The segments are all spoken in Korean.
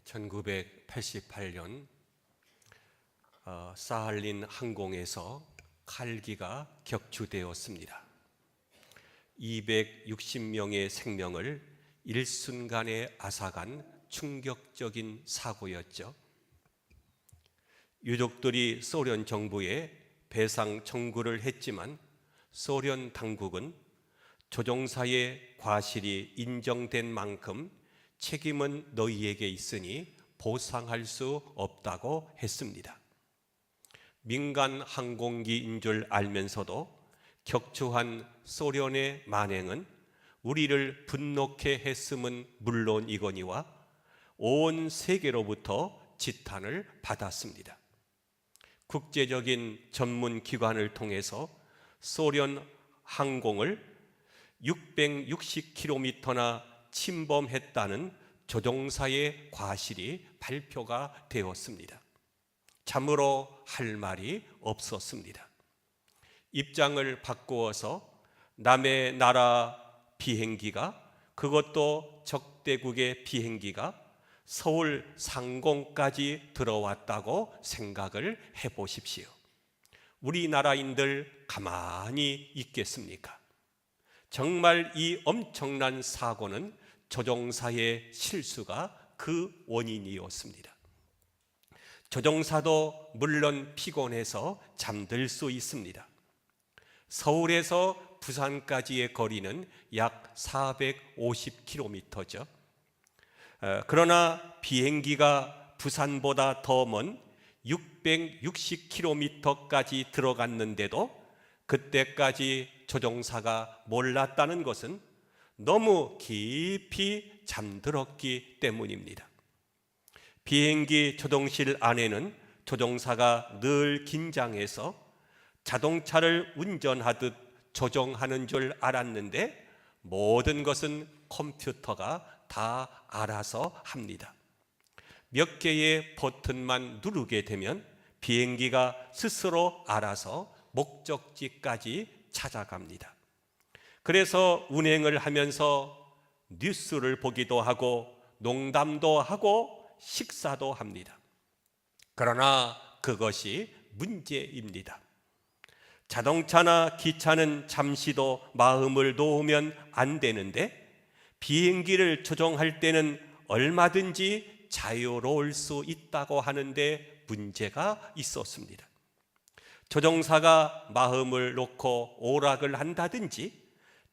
1988년 사할린 항공에서 칼기가 격추되었습니다. 260명의 생명을 일순간에 앗아간 충격적인 사고였죠. 유족들이 소련 정부에 배상 청구를 했지만 소련 당국은 조종사의 과실이 인정된 만큼 책임은 너희에게 있으니 보상할 수 없다고 했습니다. 민간 항공기인 줄 알면서도 격추한 소련의 만행은 우리를 분노케 했음은 물론이거니와 온 세계로부터 지탄을 받았습니다. 국제적인 전문 기관을 통해서 소련 항공을 660km나 침범했다는 조종사의 과실이 발표가 되었습니다. 참으로 할 말이 없었습니다. 입장을 바꾸어서 남의 나라 비행기가, 그것도 적대국의 비행기가 서울 상공까지 들어왔다고 생각을 해보십시오. 우리나라인들 가만히 있겠습니까? 정말 이 엄청난 사고는 조종사의 실수가 그 원인이었습니다. 조종사도 물론 피곤해서 잠들 수 있습니다. 서울에서 부산까지의 거리는 약 450km죠. 그러나 비행기가 부산보다 더 먼 660km까지 들어갔는데도 그때까지 조종사가 몰랐다는 것은 너무 깊이 잠들었기 때문입니다. 비행기 조종실 안에는 조종사가 늘 긴장해서 자동차를 운전하듯 조종하는 줄 알았는데 모든 것은 컴퓨터가 다 알아서 합니다. 몇 개의 버튼만 누르게 되면 비행기가 스스로 알아서 목적지까지 찾아갑니다. 그래서 운행을 하면서 뉴스를 보기도 하고 농담도 하고 식사도 합니다. 그러나 그것이 문제입니다. 자동차나 기차는 잠시도 마음을 놓으면 안 되는데 비행기를 조종할 때는 얼마든지 자유로울 수 있다고 하는데 문제가 있었습니다. 조종사가 마음을 놓고 오락을 한다든지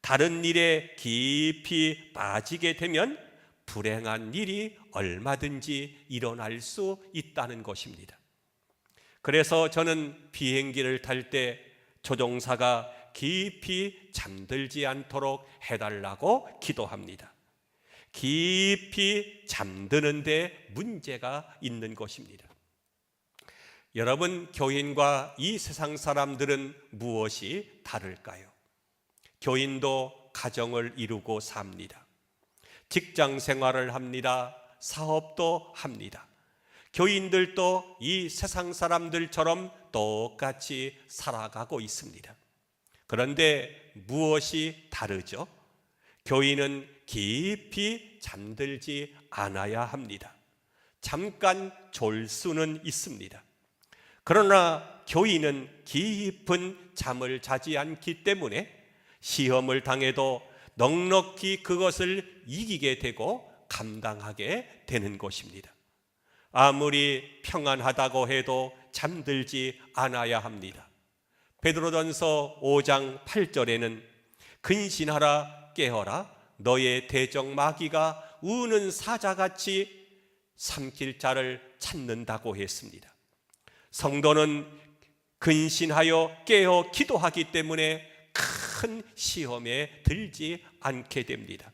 다른 일에 깊이 빠지게 되면 불행한 일이 얼마든지 일어날 수 있다는 것입니다. 그래서 저는 비행기를 탈 때 조종사가 깊이 잠들지 않도록 해달라고 기도합니다. 깊이 잠드는데 문제가 있는 것입니다. 여러분, 교인과 이 세상 사람들은 무엇이 다를까요? 교인도 가정을 이루고 삽니다. 직장 생활을 합니다. 사업도 합니다. 교인들도 이 세상 사람들처럼 똑같이 살아가고 있습니다. 그런데 무엇이 다르죠? 교인은 깊이 잠들지 않아야 합니다. 잠깐 졸 수는 있습니다. 그러나 교인은 깊은 잠을 자지 않기 때문에 시험을 당해도 넉넉히 그것을 이기게 되고 감당하게 되는 것입니다. 아무리 평안하다고 해도 잠들지 않아야 합니다. 베드로전서 5장 8절에는 근신하라 깨어라 너의 대적 마귀가 우는 사자같이 삼킬 자를 찾는다고 했습니다. 성도는 근신하여 깨어 기도하기 때문에 큰 시험에 들지 않게 됩니다.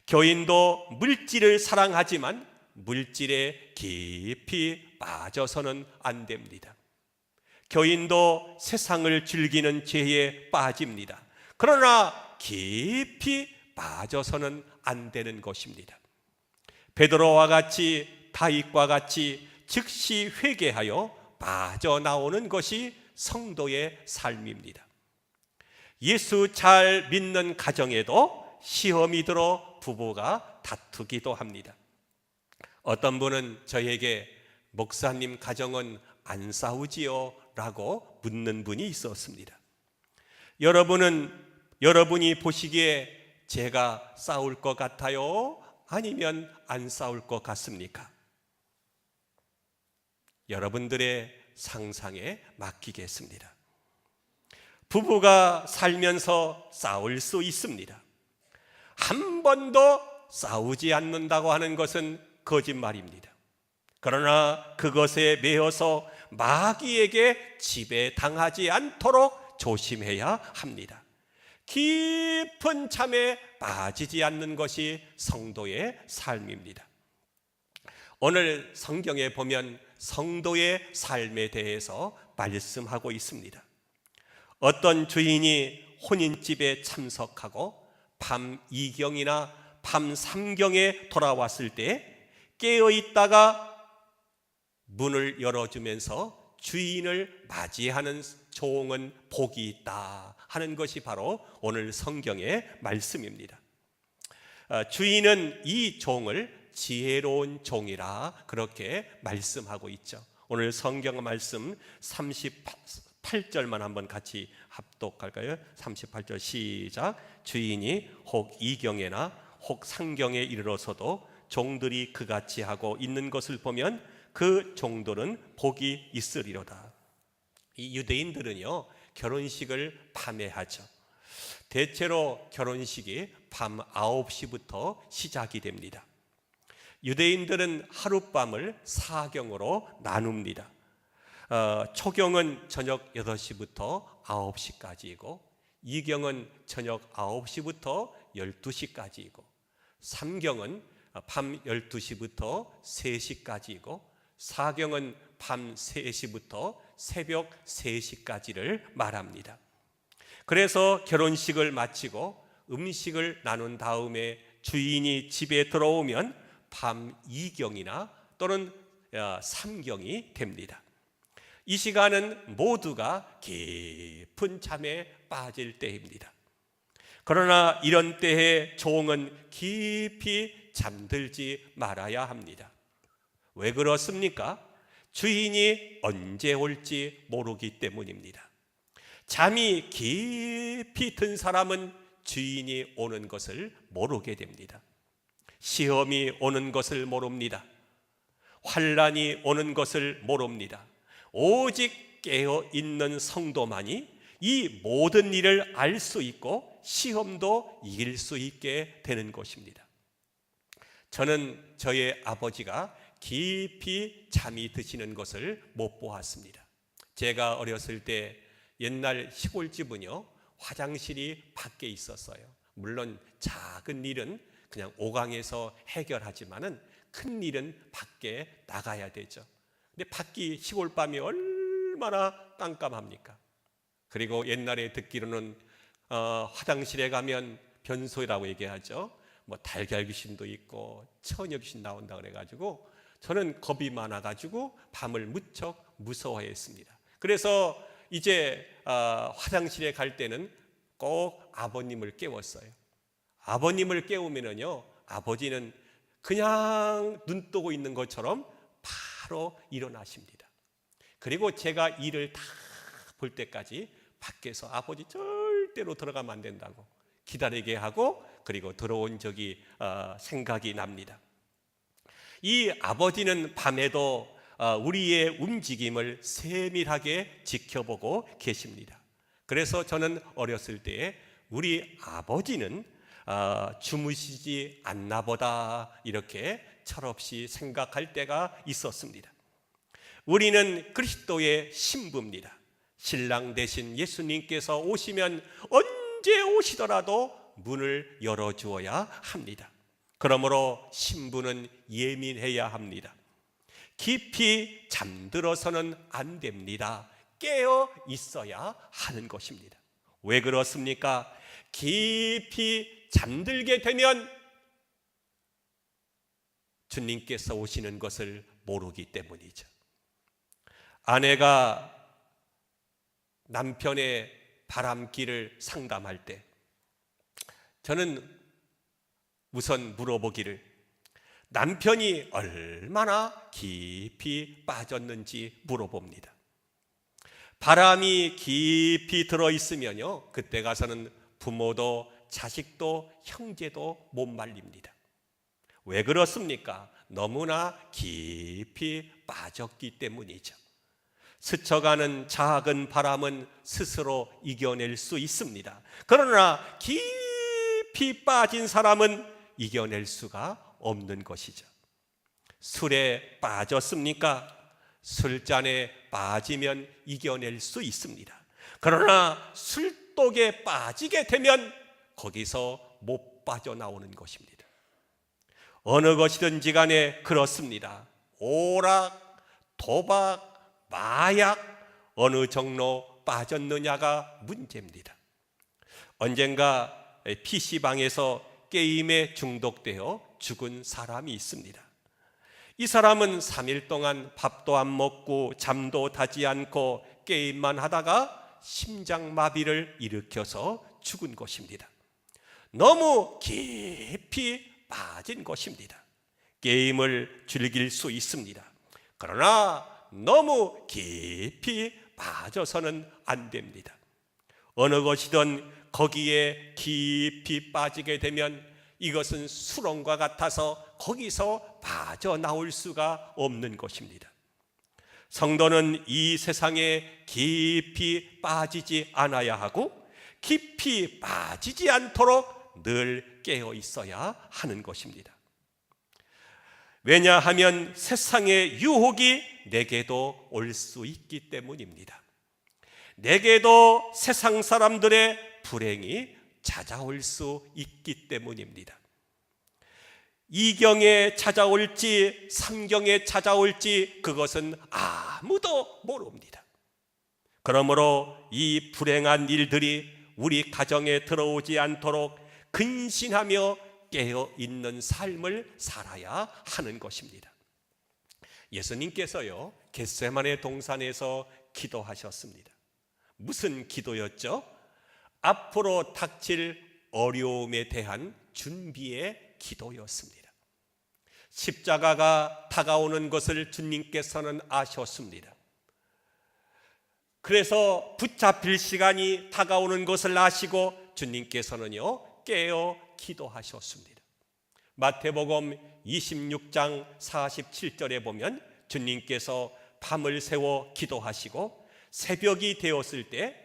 교인도 물질을 사랑하지만 물질에 깊이 빠져서는 안 됩니다. 교인도 세상을 즐기는 죄에 빠집니다. 그러나 깊이 빠져서는 안 되는 것입니다. 베드로와 같이 다윗과 같이 즉시 회개하여 빠져나오는 것이 성도의 삶입니다. 예수 잘 믿는 가정에도 시험이 들어 부부가 다투기도 합니다. 어떤 분은 저에게 목사님 가정은 안 싸우지요? 라고 묻는 분이 있었습니다. 여러분이 보시기에 제가 싸울 것 같아요? 아니면 안 싸울 것 같습니까? 여러분들의 상상에 맡기겠습니다. 부부가 살면서 싸울 수 있습니다. 한 번도 싸우지 않는다고 하는 것은 거짓말입니다. 그러나 그것에 매여서 마귀에게 지배당하지 않도록 조심해야 합니다. 깊은 잠에 빠지지 않는 것이 성도의 삶입니다. 오늘 성경에 보면 성도의 삶에 대해서 말씀하고 있습니다. 어떤 주인이 혼인집에 참석하고 밤 2경이나 밤 3경에 돌아왔을 때 깨어있다가 문을 열어주면서 주인을 맞이하는 종은 복이 있다 하는 것이 바로 오늘 성경의 말씀입니다. 주인은 이 종을 지혜로운 종이라 그렇게 말씀하고 있죠. 오늘 성경 말씀 38절만 한번 같이 합독할까요? 38절 시작. 주인이 혹 2경에나 혹 3경에 이르러서도 종들이 그같이 하고 있는 것을 보면 그 종들은 복이 있으리로다. 이 유대인들은요, 결혼식을 밤에 하죠. 대체로 결혼식이 밤 9시부터 시작이 됩니다. 유대인들은 하룻밤을 4경으로 나눕니다. 초경은 저녁 8시부터 9시까지이고 2경은 저녁 9시부터 12시까지이고 3경은 밤 12시부터 3시까지이고 4경은 밤 3시부터 새벽 3시까지를 말합니다. 그래서 결혼식을 마치고 음식을 나눈 다음에 주인이 집에 들어오면 밤 2경이나 또는 3경이 됩니다. 이 시간은 모두가 깊은 잠에 빠질 때입니다. 그러나 이런 때에 종은 깊이 잠들지 말아야 합니다. 왜 그렇습니까? 주인이 언제 올지 모르기 때문입니다. 잠이 깊이 든 사람은 주인이 오는 것을 모르게 됩니다. 시험이 오는 것을 모릅니다. 환난이 오는 것을 모릅니다. 오직 깨어있는 성도만이 이 모든 일을 알 수 있고 시험도 이길 수 있게 되는 것입니다. 저는 저의 아버지가 깊이 잠이 드시는 것을 못 보았습니다. 제가 어렸을 때 옛날 시골집은요, 화장실이 밖에 있었어요. 물론 작은 일은 그냥 오강에서 해결하지만은 큰 일은 밖에 나가야 되죠. 근데 밖이 시골밤이 얼마나 깜깜합니까? 그리고 옛날에 듣기로는 화장실에 가면 변소라고 얘기하죠. 뭐 달걀 귀신도 있고 처녀 귀신 나온다 그래가지고 저는 겁이 많아가지고 밤을 무척 무서워했습니다. 그래서 이제 화장실에 갈 때는 꼭 아버님을 깨웠어요. 아버님을 깨우면은요, 아버지는 그냥 눈 뜨고 있는 것처럼 바로 일어나십니다. 그리고 제가 일을 다 볼 때까지 밖에서 아버지 절대로 들어가면 안 된다고 기다리게 하고, 그리고 들어온 적이 생각이 납니다. 이 아버지는 밤에도 우리의 움직임을 세밀하게 지켜보고 계십니다. 그래서 저는 어렸을 때에 우리 아버지는 주무시지 않나 보다 이렇게 철없이 생각할 때가 있었습니다. 우리는 그리스도의 신부입니다. 신랑 되신 예수님께서 오시면 언제 오시더라도 문을 열어주어야 합니다. 그러므로 신부는 예민해야 합니다. 깊이 잠들어서는 안 됩니다. 깨어 있어야 하는 것입니다. 왜 그렇습니까? 깊이 잠들게 되면 주님께서 오시는 것을 모르기 때문이죠. 아내가 남편의 바람길을 상담할 때 저는 우선 물어보기를, 남편이 얼마나 깊이 빠졌는지 물어봅니다. 바람이 깊이 들어있으면요, 그때 가서는 부모도 자식도 형제도 못 말립니다. 왜 그렇습니까? 너무나 깊이 빠졌기 때문이죠. 스쳐가는 작은 바람은 스스로 이겨낼 수 있습니다. 그러나 깊이 빠진 사람은 이겨낼 수가 없는 것이죠. 술에 빠졌습니까? 술잔에 빠지면 이겨낼 수 있습니다. 그러나 술독에 빠지게 되면 거기서 못 빠져나오는 것입니다. 어느 것이든지 간에 그렇습니다. 오락, 도박, 마약, 어느 정도 빠졌느냐가 문제입니다. 언젠가 PC방에서 게임에 중독되어 죽은 사람이 있습니다. 이 사람은 3일 동안 밥도 안 먹고 잠도 자지 않고 게임만 하다가 심장마비를 일으켜서 죽은 것입니다. 너무 깊이 빠진 것입니다. 게임을 즐길 수 있습니다. 그러나 너무 깊이 빠져서는 안 됩니다. 어느 것이든 거기에 깊이 빠지게 되면 이것은 수렁과 같아서 거기서 빠져나올 수가 없는 것입니다. 성도는 이 세상에 깊이 빠지지 않아야 하고 깊이 빠지지 않도록 늘 깨어 있어야 하는 것입니다. 왜냐하면 세상의 유혹이 내게도 올 수 있기 때문입니다. 내게도 세상 사람들의 불행이 찾아올 수 있기 때문입니다. 이경에 찾아올지 삼경에 찾아올지 그것은 아무도 모릅니다. 그러므로 이 불행한 일들이 우리 가정에 들어오지 않도록 근신하며 깨어있는 삶을 살아야 하는 것입니다. 예수님께서요, 겟세마네 동산에서 기도하셨습니다. 무슨 기도였죠? 앞으로 닥칠 어려움에 대한 준비의 기도였습니다. 십자가가 다가오는 것을 주님께서는 아셨습니다. 그래서 붙잡힐 시간이 다가오는 것을 아시고 주님께서는요, 깨어 기도하셨습니다. 마태복음 26장 47절에 보면 주님께서 밤을 새워 기도하시고 새벽이 되었을 때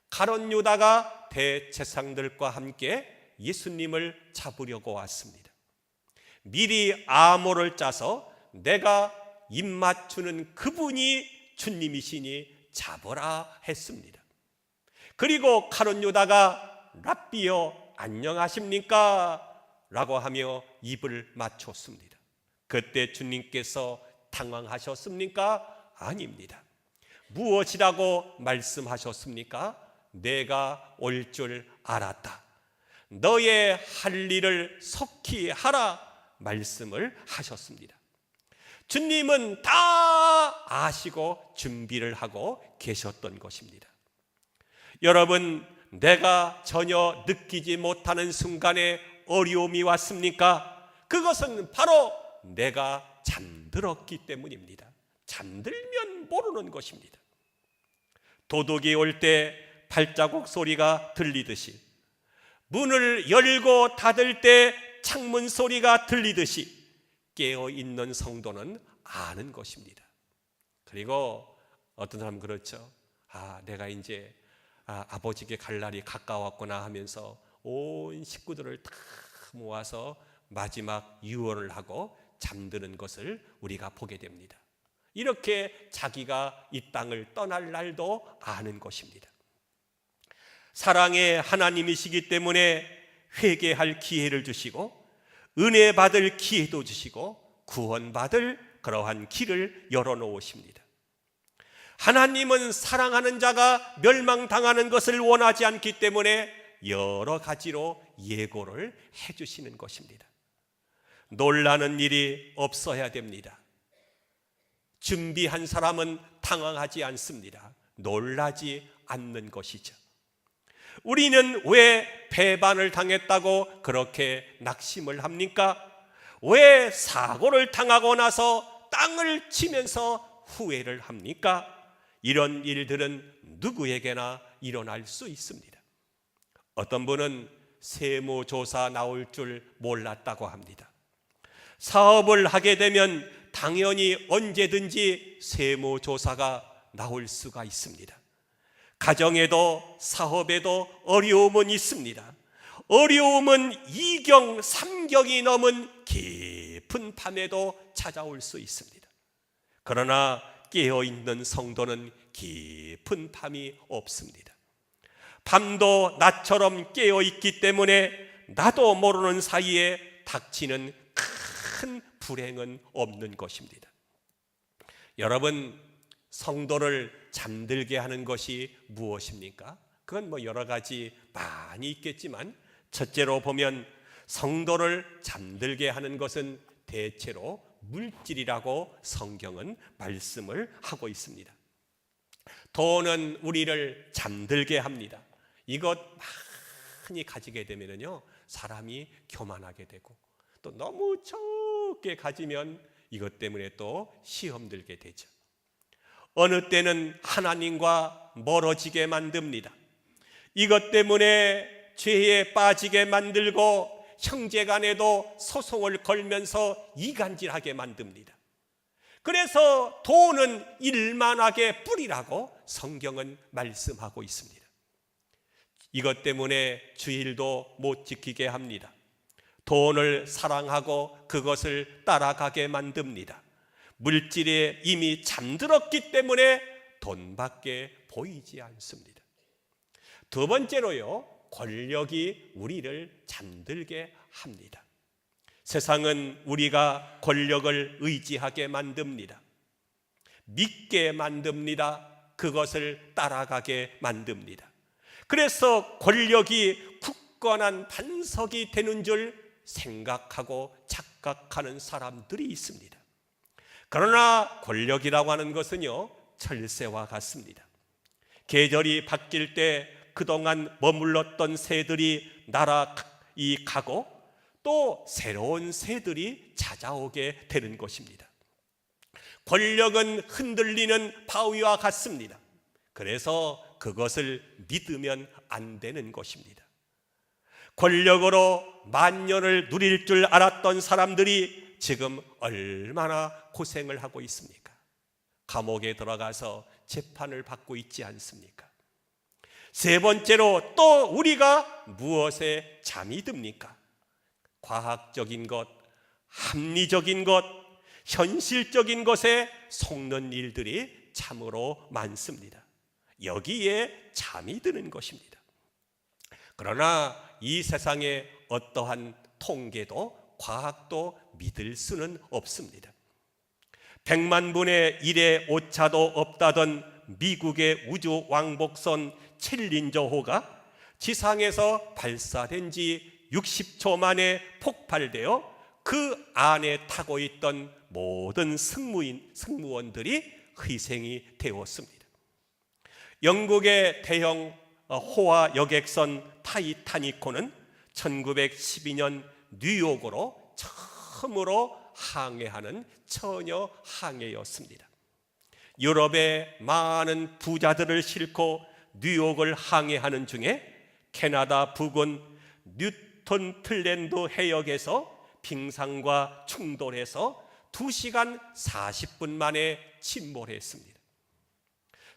가룟 유다가 대제사장들과 함께 예수님을 잡으려고 왔습니다. 미리 암호를 짜서 내가 입맞추는 그분이 주님이시니 잡으라 했습니다. 그리고 가룟 유다가 랍비여 안녕하십니까? 라고 하며 입을 맞췄습니다. 그때 주님께서 당황하셨습니까? 아닙니다. 무엇이라고 말씀하셨습니까? 내가 올 줄 알았다. 너의 할 일을 속히 하라 말씀을 하셨습니다. 주님은 다 아시고 준비를 하고 계셨던 것입니다. 여러분, 내가 전혀 느끼지 못하는 순간에 어려움이 왔습니까? 그것은 바로 내가 잠들었기 때문입니다. 잠들면 모르는 것입니다. 도둑이 올 때 발자국 소리가 들리듯이, 문을 열고 닫을 때 창문 소리가 들리듯이 깨어있는 성도는 아는 것입니다. 그리고 어떤 사람은 그렇죠. 내가 이제 아버지께 갈 날이 가까웠구나 하면서 온 식구들을 다 모아서 마지막 유언을 하고 잠드는 것을 우리가 보게 됩니다. 이렇게 자기가 이 땅을 떠날 날도 아는 것입니다. 사랑의 하나님이시기 때문에 회개할 기회를 주시고 은혜 받을 기회도 주시고 구원받을 그러한 길을 열어놓으십니다. 하나님은 사랑하는 자가 멸망당하는 것을 원하지 않기 때문에 여러 가지로 예고를 해주시는 것입니다. 놀라는 일이 없어야 됩니다. 준비한 사람은 당황하지 않습니다. 놀라지 않는 것이죠. 우리는 왜 배반을 당했다고 그렇게 낙심을 합니까? 왜 사고를 당하고 나서 땅을 치면서 후회를 합니까? 이런 일들은 누구에게나 일어날 수 있습니다. 어떤 분은 세무조사 나올 줄 몰랐다고 합니다. 사업을 하게 되면 당연히 언제든지 세무조사가 나올 수가 있습니다. 가정에도 사업에도 어려움은 있습니다. 어려움은 2경, 3경이 넘은 깊은 밤에도 찾아올 수 있습니다. 그러나 깨어있는 성도는 깊은 밤이 없습니다. 밤도 낮처럼 깨어있기 때문에 나도 모르는 사이에 닥치는 큰 불행은 없는 것입니다. 여러분, 성도를 잠들게 하는 것이 무엇입니까? 그건 여러 가지 많이 있겠지만 첫째로 보면 성도를 잠들게 하는 것은 대체로 물질이라고 성경은 말씀을 하고 있습니다. 돈은 우리를 잠들게 합니다. 이것 많이 가지게 되면요, 사람이 교만하게 되고 또 너무 적게 가지면 이것 때문에 또 시험 들게 되죠. 어느 때는 하나님과 멀어지게 만듭니다. 이것 때문에 죄에 빠지게 만들고 형제간에도 소송을 걸면서 이간질하게 만듭니다. 그래서 돈은 일만하게 뿌리라고 성경은 말씀하고 있습니다. 이것 때문에 주일도 못 지키게 합니다. 돈을 사랑하고 그것을 따라가게 만듭니다. 물질에 이미 잠들었기 때문에 돈밖에 보이지 않습니다. 두 번째로요, 권력이 우리를 잠들게 합니다. 세상은 우리가 권력을 의지하게 만듭니다. 믿게 만듭니다. 그것을 따라가게 만듭니다. 그래서 권력이 굳건한 반석이 되는 줄 생각하고 착각하는 사람들이 있습니다. 그러나 권력이라고 하는 것은요, 철새와 같습니다. 계절이 바뀔 때 그동안 머물렀던 새들이 날아가고 또 새로운 새들이 찾아오게 되는 것입니다. 권력은 흔들리는 바위와 같습니다. 그래서 그것을 믿으면 안 되는 것입니다. 권력으로 만년을 누릴 줄 알았던 사람들이 지금 얼마나 고생을 하고 있습니까? 감옥에 들어가서 재판을 받고 있지 않습니까? 세 번째로 또 우리가 무엇에 잠이 듭니까? 과학적인 것, 합리적인 것, 현실적인 것에 속는 일들이 참으로 많습니다. 여기에 잠이 드는 것입니다. 그러나 이 세상에 어떠한 통계도 과학도 믿을 수는 없습니다. 100만 분의 1의 오차도 없다던 미국의 우주 왕복선 챌린저호가 지상에서 발사된 지 60초 만에 폭발되어 그 안에 타고 있던 모든 승무원들이 희생이 되었습니다. 영국의 대형 호화 여객선 타이타닉호는 1912년 뉴욕으로 처음으로 항해하는 처녀 항해였습니다. 유럽의 많은 부자들을 싣고 뉴욕을 항해하는 중에 캐나다 북은 뉴턴틀랜드 해역에서 빙상과 충돌해서 2시간 40분 만에 침몰했습니다.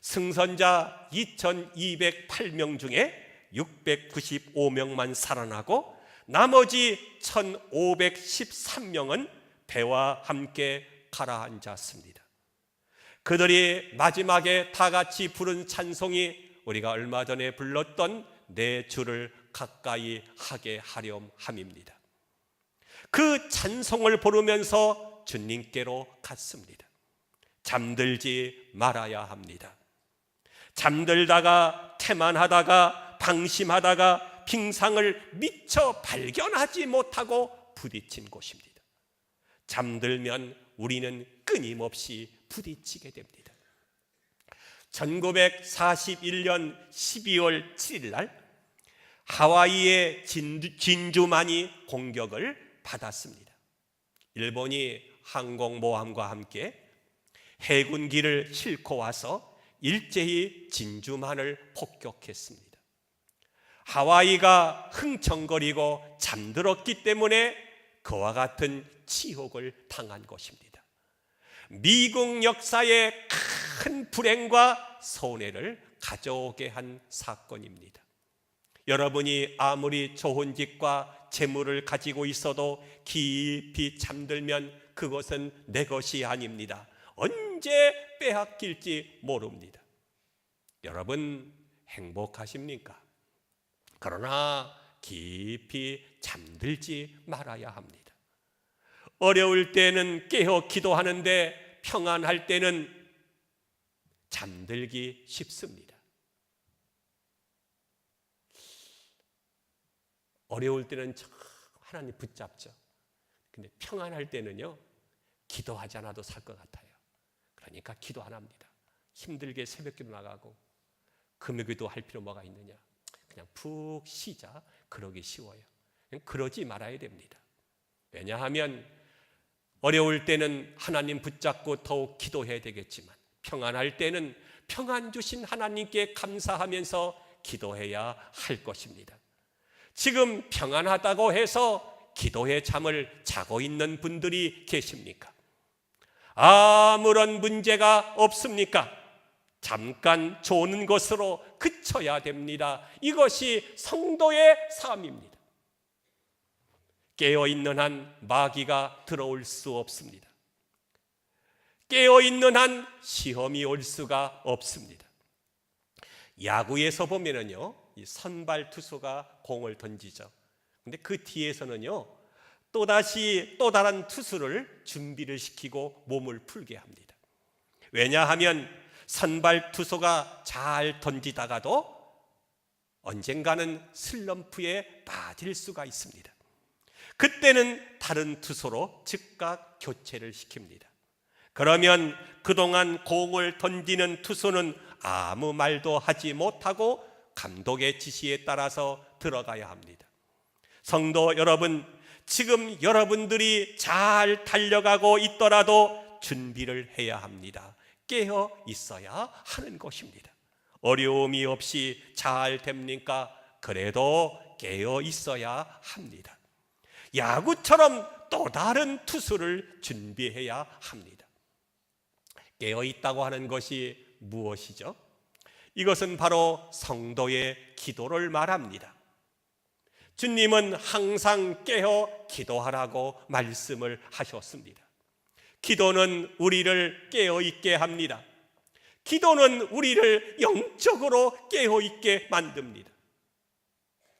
승선자 2208명 중에 695명만 살아나고 나머지 1513명은 배와 함께 가라앉았습니다. 그들이 마지막에 다 같이 부른 찬송이 우리가 얼마 전에 불렀던 내 주를 가까이 하게 하렴 함입니다. 그 찬송을 부르면서 주님께로 갔습니다. 잠들지 말아야 합니다. 잠들다가 태만하다가 방심하다가 빙상을 미처 발견하지 못하고 부딪힌 곳입니다. 잠들면 우리는 끊임없이 부딪히게 됩니다. 1941년 12월 7일 날 하와이의 진주만이 공격을 받았습니다. 일본이 항공모함과 함께 해군기를 싣고 와서 일제히 진주만을 폭격했습니다. 하와이가 흥청거리고 잠들었기 때문에 그와 같은 치욕을 당한 것입니다. 미국 역사에 큰 불행과 손해를 가져오게 한 사건입니다. 여러분이 아무리 좋은 집과 재물을 가지고 있어도 깊이 잠들면 그것은 내 것이 아닙니다. 언제 빼앗길지 모릅니다. 여러분 행복하십니까? 그러나 깊이 잠들지 말아야 합니다. 어려울 때는 깨어 기도하는데 평안할 때는 잠들기 쉽습니다. 어려울 때는 하나님 붙잡죠. 근데 평안할 때는요, 기도하지 않아도 살 것 같아요. 그러니까 기도 안 합니다. 힘들게 새벽기도 나가고 금요기도 할 필요 뭐가 있느냐. 그냥 푹 쉬자. 그러기 쉬워요. 그러지 말아야 됩니다. 왜냐하면 어려울 때는 하나님 붙잡고 더욱 기도해야 되겠지만 평안할 때는 평안 주신 하나님께 감사하면서 기도해야 할 것입니다. 지금 평안하다고 해서 기도의 잠을 자고 있는 분들이 계십니까? 아무런 문제가 없습니까? 잠깐 조는 것으로 그쳐야 됩니다. 이것이 성도의 삶입니다. 깨어있는 한 마귀가 들어올 수 없습니다. 깨어있는 한 시험이 올 수가 없습니다. 야구에서 보면은요, 이 선발 투수가 공을 던지죠. 근데 그 뒤에서는요, 또다시 또 다른 투수를 준비를 시키고 몸을 풀게 합니다. 왜냐하면 선발 투수가 잘 던지다가도 언젠가는 슬럼프에 빠질 수가 있습니다. 그때는 다른 투수로 즉각 교체를 시킵니다. 그러면 그동안 공을 던지는 투수는 아무 말도 하지 못하고 감독의 지시에 따라서 들어가야 합니다. 성도 여러분, 지금 여러분들이 잘 달려가고 있더라도 준비를 해야 합니다. 깨어 있어야 하는 것입니다. 어려움이 없이 잘 됩니까? 그래도 깨어 있어야 합니다. 야구처럼 또 다른 투수를 준비해야 합니다. 깨어 있다고 하는 것이 무엇이죠? 이것은 바로 성도의 기도를 말합니다. 주님은 항상 깨어 기도하라고 말씀을 하셨습니다. 기도는 우리를 깨어 있게 합니다. 기도는 우리를 영적으로 깨어 있게 만듭니다.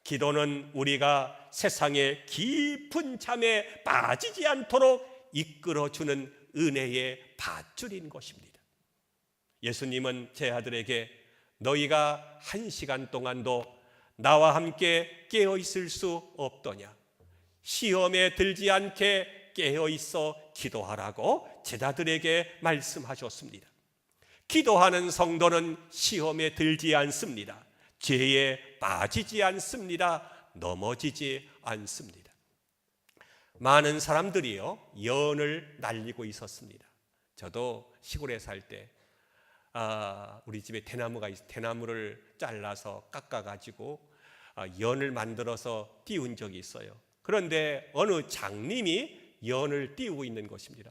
기도는 우리가 세상의 깊은 잠에 빠지지 않도록 이끌어주는 은혜의 밧줄인 것입니다. 예수님은 제 아들에게 너희가 1시간 동안도 나와 함께 깨어 있을 수 없더냐? 시험에 들지 않게 깨어 있어 기도하라고 제자들에게 말씀하셨습니다. 기도하는 성도는 시험에 들지 않습니다. 죄에 빠지지 않습니다. 넘어지지 않습니다. 많은 사람들이요, 연을 날리고 있었습니다. 저도 시골에 살 때 우리 집에 대나무가 있어 대나무를 잘라서 깎아가지고 연을 만들어서 띄운 적이 있어요. 그런데 어느 장님이 연을 띄우고 있는 것입니다.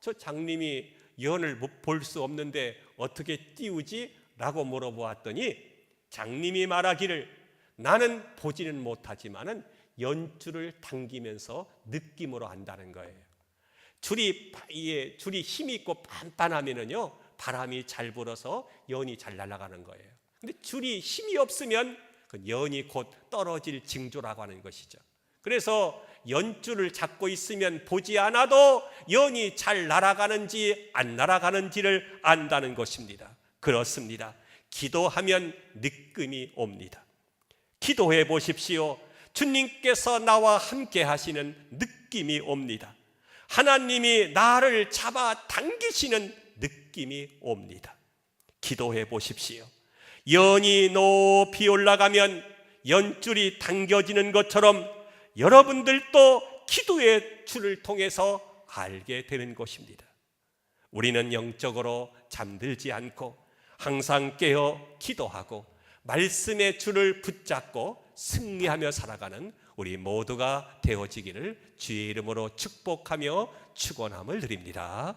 저 장님이 연을 볼 수 없는데 어떻게 띄우지? 라고 물어보았더니 장님이 말하기를 나는 보지는 못하지만은 연줄을 당기면서 느낌으로 한다는 거예요. 줄이 힘이 있고 빤빤하면은요, 바람이 잘 불어서 연이 잘 날아가는 거예요. 근데 줄이 힘이 없으면 그 연이 곧 떨어질 징조라고 하는 것이죠. 그래서 연줄을 잡고 있으면 보지 않아도 연이 잘 날아가는지 안 날아가는지를 안다는 것입니다. 그렇습니다. 기도하면 느낌이 옵니다. 기도해 보십시오. 주님께서 나와 함께 하시는 느낌이 옵니다. 하나님이 나를 잡아 당기시는 느낌이 옵니다. 기도해 보십시오. 연이 높이 올라가면 연줄이 당겨지는 것처럼 여러분들도 기도의 말씀의 줄을 통해서 알게 되는 것입니다. 우리는 영적으로 잠들지 않고 항상 깨어 기도하고 말씀의 줄을 붙잡고 승리하며 살아가는 우리 모두가 되어지기를 주의 이름으로 축복하며 축원함을 드립니다.